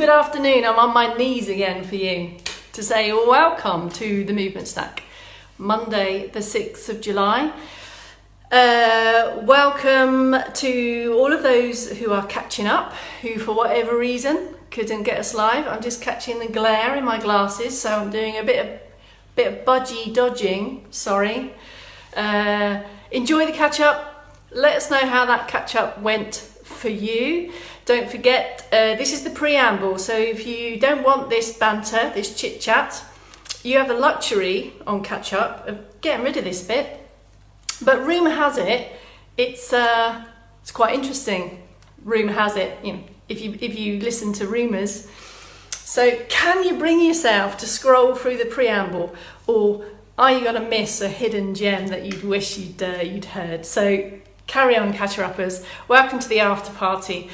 Good afternoon. I'm on my knees again for you to say welcome to the Movement Snack. Monday the 6th of July. Welcome to all of those who are catching up, who for whatever reason couldn't get us live. I'm just catching the glare in my glasses, so I'm doing a bit of budgie dodging, sorry. Enjoy the catch up. Let us know how that catch up went for you. Don't forget, this is the preamble, so if you don't want this banter, this chit chat, you have the luxury on catch up of getting rid of this bit. But rumour has it, it's quite interesting. Rumour has it, you know, if you listen to rumours. So can you bring yourself to scroll through the preamble, or are you going to miss a hidden gem that you'd wish you'd heard? So carry on, catcher-uppers. Welcome to the after party.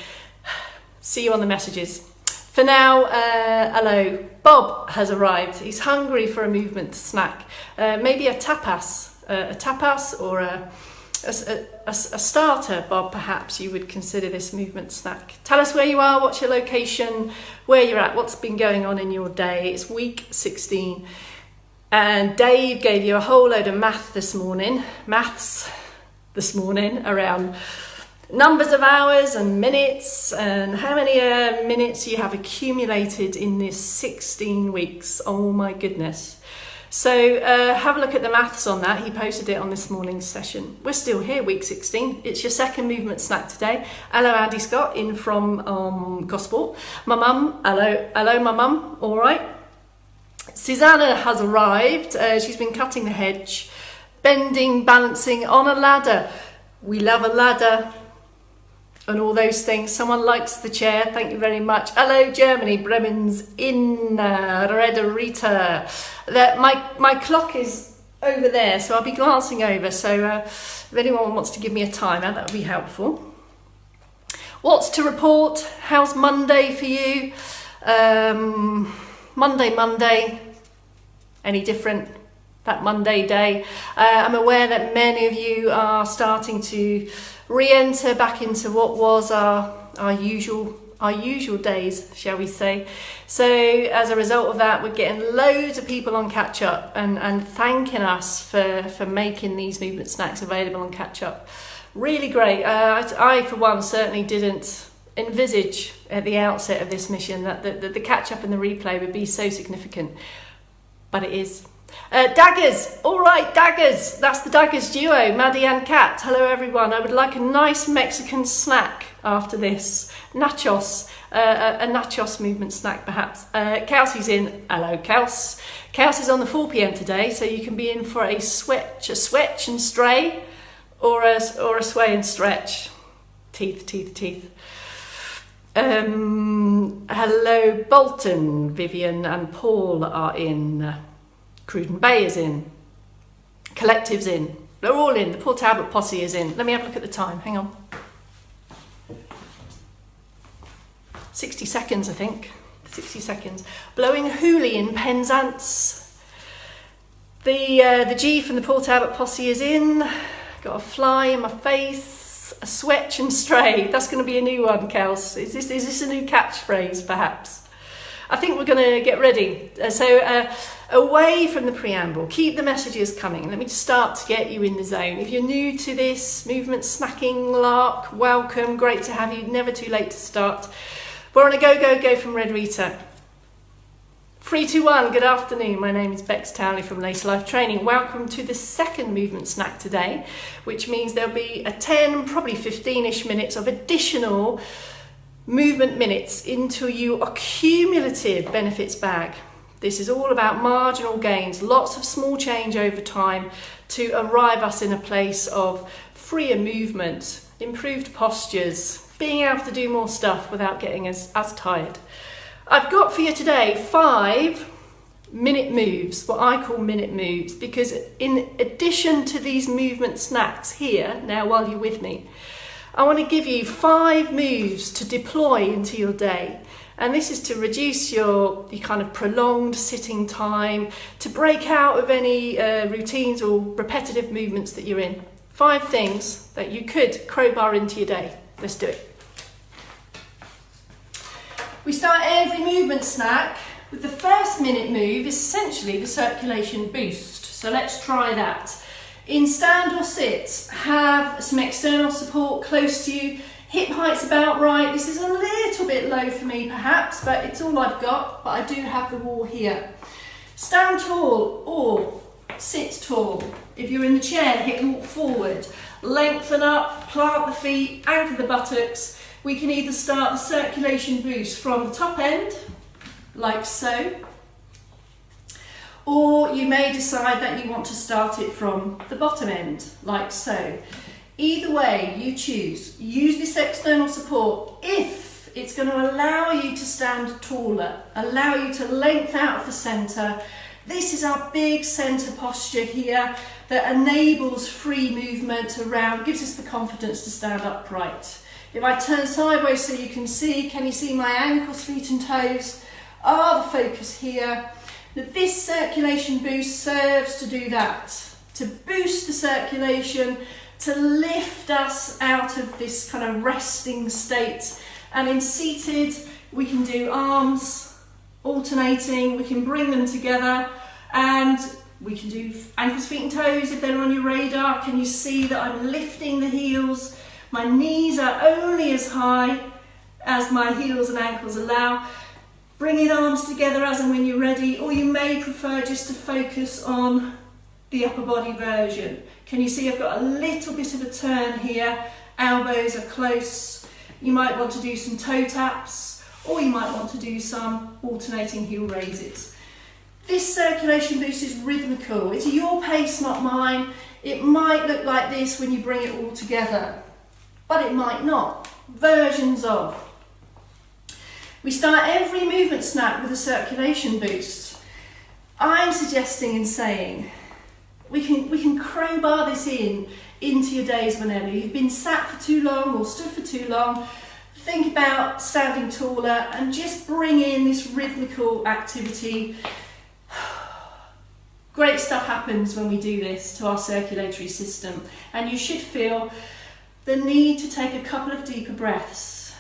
See you on the messages. For now, hello. Bob has arrived. He's hungry for a movement snack. Maybe a tapas or a starter, Bob, perhaps you would consider this movement snack. Tell us where you are, what's your location, where you're at, what's been going on in your day. It's week 16. And Dave gave you a whole load of maths this morning, around numbers of hours and minutes and how many minutes you have accumulated in this 16 weeks. Oh my goodness. So have a look at the maths on that. He posted it on this morning's session. We're still here, week 16. It's your second movement snack today. Hello, Andy Scott, in from Gosport. My mum, hello my mum, all right. Susanna has arrived. She's been cutting the hedge, bending, balancing on a ladder. We love a ladder and all those things. Someone likes the chair. Thank you very much. Hello, Germany. Bremen's in Reda Rita. My clock is over there, so I'll be glancing over. So if anyone wants to give me a timer, that would be helpful. What's to report? How's Monday for you? Monday. Any different? That Monday day. I'm aware that many of you are starting to re-enter back into what was our usual days, shall we say. So as a result of that, we're getting loads of people on catch up and thanking us for making these movement snacks available on catch up. Really great. I for one certainly didn't envisage at the outset of this mission that the catch up and the replay would be so significant, but it is. Daggers, all right, Daggers. That's the Daggers duo, Maddie and Kat. Hello, everyone. I would like a nice Mexican snack after this. Nachos, a nachos movement snack, perhaps. Kelsey's in. Hello, Kels. Kels is on the 4 p.m. today, so you can be in for a swetch and stray, or a sway and stretch. Teeth. Hello, Bolton. Vivian and Paul are in. Cruden Bay is in. Collective's in. They're all in. The Port Talbot posse is in. Let me have a look at the time. Hang on. 60 seconds, I think. 60 seconds. Blowing a hoolie in Penzance. The G from the Port Talbot posse is in. Got a fly in my face. A swetch and stray. That's going to be a new one, Kels. Is this a new catchphrase, perhaps? I think we're going to get ready. Away from the preamble, keep the messages coming. Let me just start to get you in the zone. If you're new to this movement snacking lark, welcome. Great to have you. Never too late to start. We're on a go from Red Rita. 3, 2, 1. Good afternoon. My name is Bex Townley from Lace Life Training. Welcome to the second movement snack today, which means there'll be a 10, probably 15-ish minutes of additional movement minutes into your cumulative benefits bag. This is all about marginal gains, lots of small change over time to arrive us in a place of freer movement, improved postures, being able to do more stuff without getting as tired. I've got for you today 5 minute moves, what I call minute moves, because in addition to these movement snacks here, now while you're with me, I want to give you 5 moves to deploy into your day. And this is to reduce your kind of prolonged sitting time, to break out of any routines or repetitive movements that you're in. 5 things that you could crowbar into your day. Let's do it. We start every movement snack with the first minute move, essentially the circulation boost. So let's try that. In stand or sit, have some external support close to you. Hip height's about right. This is a little bit low for me perhaps, but it's all I've got, but I do have the wall here. Stand tall or sit tall. If you're in the chair, hip walk forward. Lengthen up, plant the feet, anchor the buttocks. We can either start the circulation boost from the top end, like so, or you may decide that you want to start it from the bottom end, like so. Either way, you choose. Use this external support if it's going to allow you to stand taller, allow you to lengthen out of the centre. This is our big centre posture here that enables free movement around, gives us the confidence to stand upright. If I turn sideways so you can see my ankles, feet and toes are the focus here. Now this circulation boost serves to do that, to boost the circulation, to lift us out of this kind of resting state. And in seated, we can do arms alternating, we can bring them together, and we can do ankles, feet and toes if they're on your radar. Can you see that I'm lifting the heels? My knees are only as high as my heels and ankles allow. Bringing arms together as and when you're ready, or you may prefer just to focus on the upper body version. Can you see I've got a little bit of a turn here, elbows are close. You might want to do some toe taps, or you might want to do some alternating heel raises. This circulation boost is rhythmical. It's your pace, not mine. It might look like this when you bring it all together, but it might not. Versions of. We start every movement snack with a circulation boost. I'm suggesting and saying we can crowbar this into your days whenever. You've been sat for too long or stood for too long. Think about standing taller and just bring in this rhythmical activity. Great stuff happens when we do this to our circulatory system, and you should feel the need to take a couple of deeper breaths.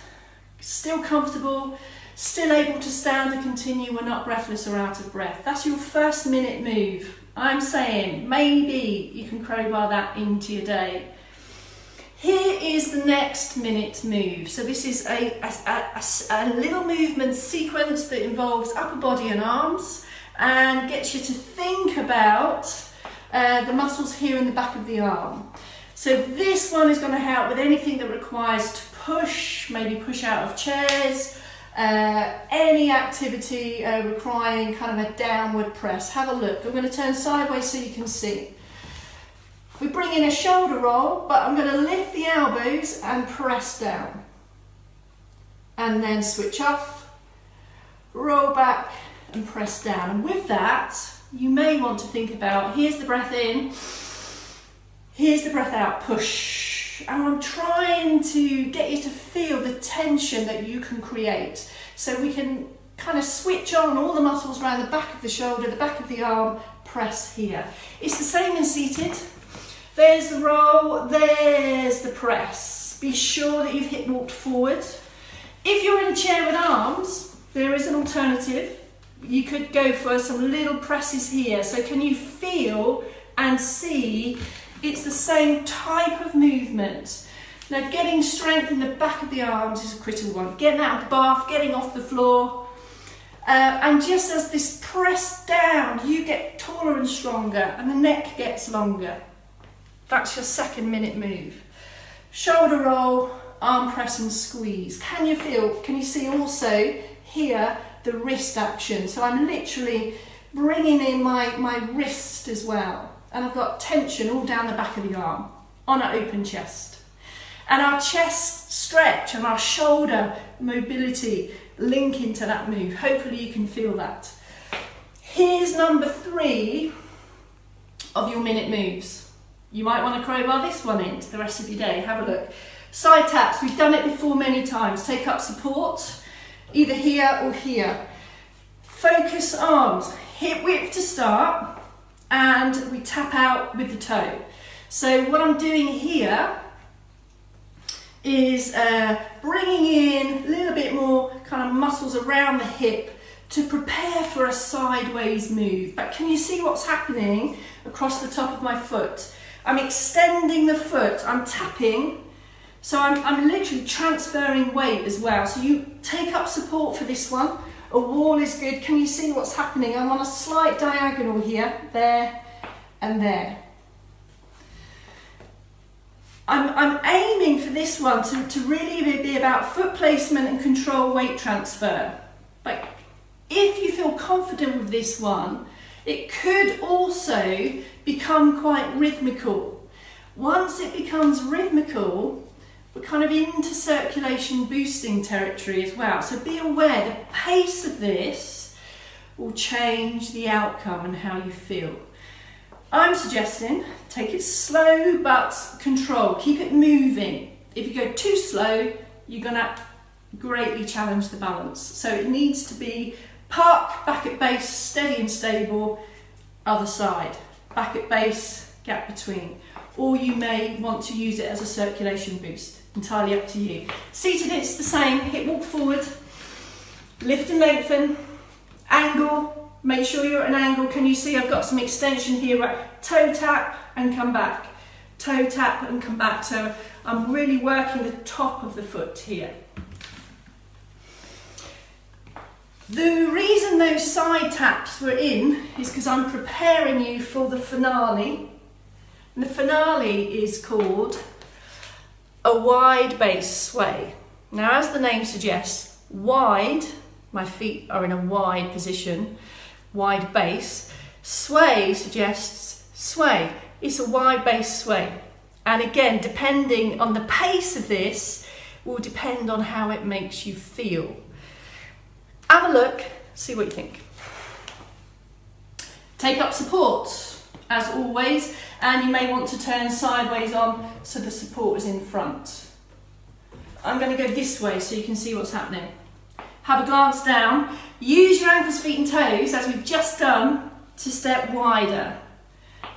Still comfortable, still able to stand and continue. We're not breathless or out of breath. That's your first minute move. I'm saying maybe you can crowbar that into your day. Here is the next minute move. So this is a little movement sequence that involves upper body and arms and gets you to think about the muscles here in the back of the arm. So this one is going to help with anything that requires to push, maybe push out of chairs, any activity requiring kind of a downward press. Have a look. I'm going to turn sideways so you can see. We bring in a shoulder roll, but I'm going to lift the elbows and press down. And then switch off, roll back and press down. And with that, you may want to think about, here's the breath in, here's the breath out, push. And I'm trying to get you to feel the tension that you can create. So we can kind of switch on all the muscles around the back of the shoulder, the back of the arm, press here. It's the same in seated. There's the roll, there's the press. Be sure that you've hip walked forward. If you're in a chair with arms, there is an alternative. You could go for some little presses here. So can you feel and see it's the same type of movement? Now getting strength in the back of the arms is a critical one. Getting out of the bath, getting off the floor. And just as this press down, you get taller and stronger and the neck gets longer. That's your second minute move. Shoulder roll, arm press and squeeze. Can you feel, can you see also here the wrist action? So I'm literally bringing in my wrist as well. And I've got tension all down the back of the arm on an open chest. And our chest stretch and our shoulder mobility link into that move. Hopefully you can feel that. Here's number 3 of your minute moves. You might want to crowbar this one into the rest of your day. Have a look. Side taps, we've done it before many times. Take up support, either here or here. Focus arms, hip width to start, and we tap out with the toe. So what I'm doing here is bringing in a little bit more kind of muscle muscles around the hip to prepare for a sideways move. But can you see what's happening across the top of my foot? I'm extending the foot, I'm tapping, so I'm literally transferring weight as well. So you take up support for this one. A wall is good. Can you see what's happening? I'm on a slight diagonal here, there and there. I'm aiming for this one to really be about foot placement and control weight transfer. But if you feel confident with this one, it could also become quite rhythmical. Once it becomes rhythmical, we're kind of into circulation boosting territory as well. So be aware the pace of this will change the outcome and how you feel. I'm suggesting take it slow but control. Keep it moving. If you go too slow, you're going to greatly challenge the balance. So it needs to be park, back at base, steady and stable, other side. Back at base, gap between. Or you may want to use it as a circulation boost. Entirely up to you. Seated, it's the same. Hip walk forward. Lift and lengthen. Angle. Make sure you're at an angle. Can you see I've got some extension here, right? Toe tap and come back. Toe tap and come back. So I'm really working the top of the foot here. The reason those side taps were in is because I'm preparing you for the finale. And the finale is called a wide base sway. Now, as the name suggests, wide, my feet are in a wide position, wide base. Sway suggests sway. It's a wide base sway. And again, depending on the pace of this, will depend on how it makes you feel. Have a look, see what you think. Take up support, as always, and you may want to turn sideways on so the support is in front. I'm going to go this way so you can see what's happening. Have a glance down. Use your ankles, feet and toes, as we've just done, to step wider.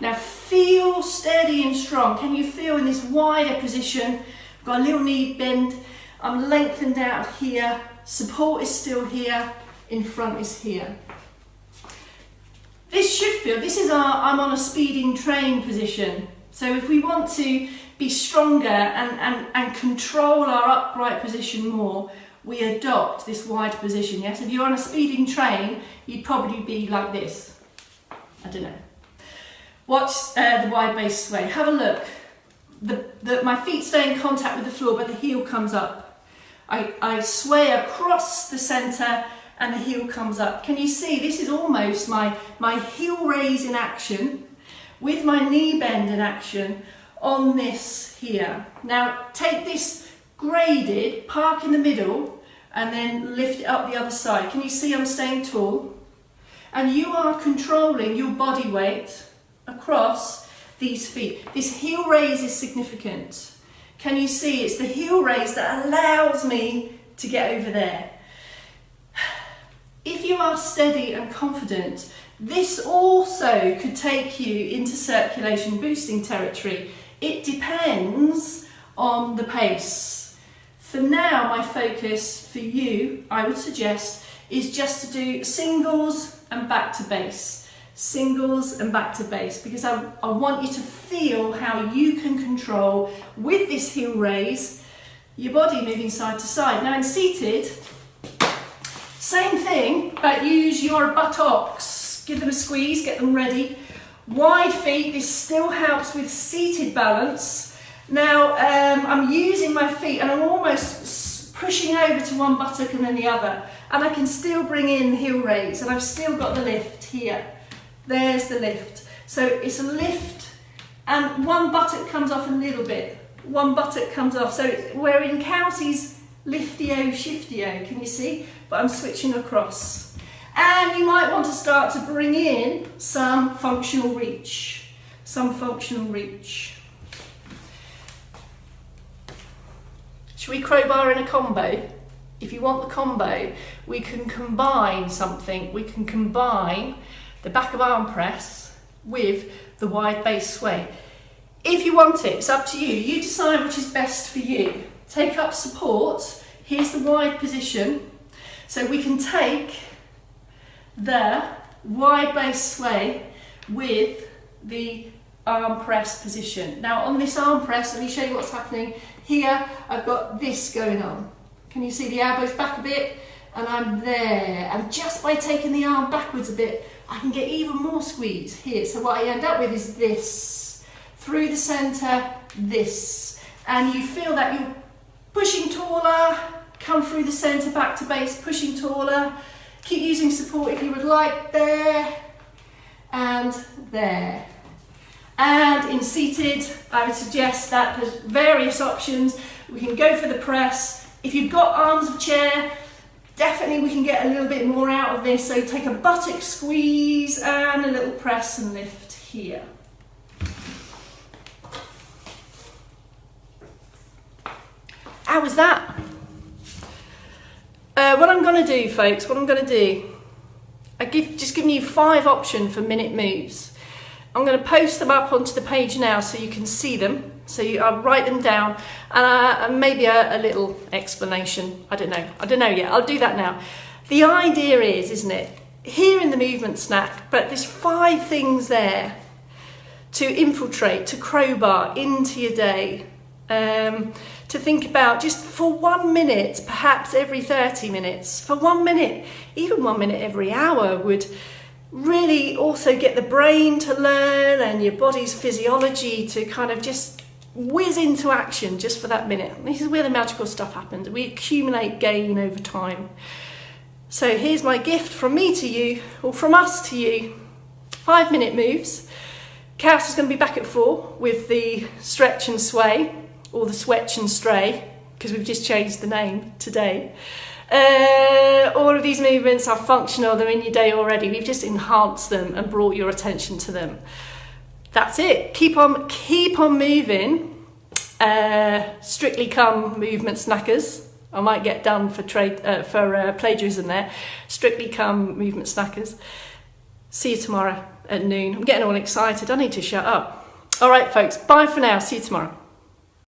Now feel steady and strong. Can you feel in this wider position? I've got a little knee bend. I'm lengthened out of here. Support is still here. In front is here. This should feel, this is I'm on a speeding train position. So if we want to be stronger and control our upright position more, we adopt this wide position, yes? If you're on a speeding train, you'd probably be like this. I don't know. Watch the wide base sway. Have a look. My feet stay in contact with the floor, but the heel comes up. I sway across the centre and the heel comes up. Can you see? This is almost my heel raise in action with my knee bend in action on this here. Now take this graded, park in the middle and then lift it up the other side. Can you see I'm staying tall? And you are controlling your body weight across these feet. This heel raise is significant. Can you see? It's the heel raise that allows me to get over there. If you are steady and confident, this also could take you into circulation boosting territory. It depends on the pace. For now, my focus for you, I would suggest, is just to do singles and back to base. Singles and back to base, because I want you to feel how you can control, with this heel raise, your body moving side to side. Now in seated, same thing, but use your buttocks. Give them a squeeze, get them ready. Wide feet, this still helps with seated balance. Now I'm using my feet and I'm almost pushing over to one buttock and then the other. And I can still bring in heel raise and I've still got the lift here. There's the lift. So it's a lift and one buttock comes off a little bit. One buttock comes off. So we're in Kelsey's liftio, shiftio, can you see? But I'm switching across. And you might want to start to bring in some functional reach. Some functional reach. Should we crowbar in a combo? If you want the combo, we can combine something. We can combine the back of arm press with the wide base sway. If you want it, it's up to you. You decide which is best for you. Take up support. Here's the wide position. So we can take the wide base sway with the arm press position. Now on this arm press, let me show you what's happening. Here I've got this going on. Can you see the elbows back a bit? And I'm there. And just by taking the arm backwards a bit, I can get even more squeeze here. So what I end up with is this. Through the centre, this. And you feel that you're pushing taller, come through the centre back to base, pushing taller. Keep using support if you would like, there and there. And in seated, I would suggest that there's various options. We can go for the press. If you've got arms of chair, definitely we can get a little bit more out of this. So take a buttock squeeze and a little press and lift here. How was that? What I'm going to do, folks, just giving you 5 options for minute moves. I'm going to post them up onto the page now so you can see them. So I'll write them down and maybe a little explanation. I don't know yet. I'll do that now. The idea is, isn't it, here in the movement snack, but there's 5 things there to infiltrate, to crowbar into your day. To think about just for 1 minute, perhaps every 30 minutes, for 1 minute, even 1 minute every hour would really also get the brain to learn and your body's physiology to kind of just whiz into action just for that minute. This is where the magical stuff happens. We accumulate gain over time. So here's my gift from me to you, or from us to you, 5-minute moves. Chaos is going to be back at 4 with the stretch and sway, or the swetch and stray, because we've just changed the name today. All of these movements are functional, they're in your day already. We've just enhanced them and brought your attention to them. That's it. Keep on moving. Strictly Come movement snackers. I might get done for plagiarism there. Strictly Come movement snackers. See you tomorrow at noon. I'm getting all excited. I need to shut up. All right, folks. Bye for now. See you tomorrow.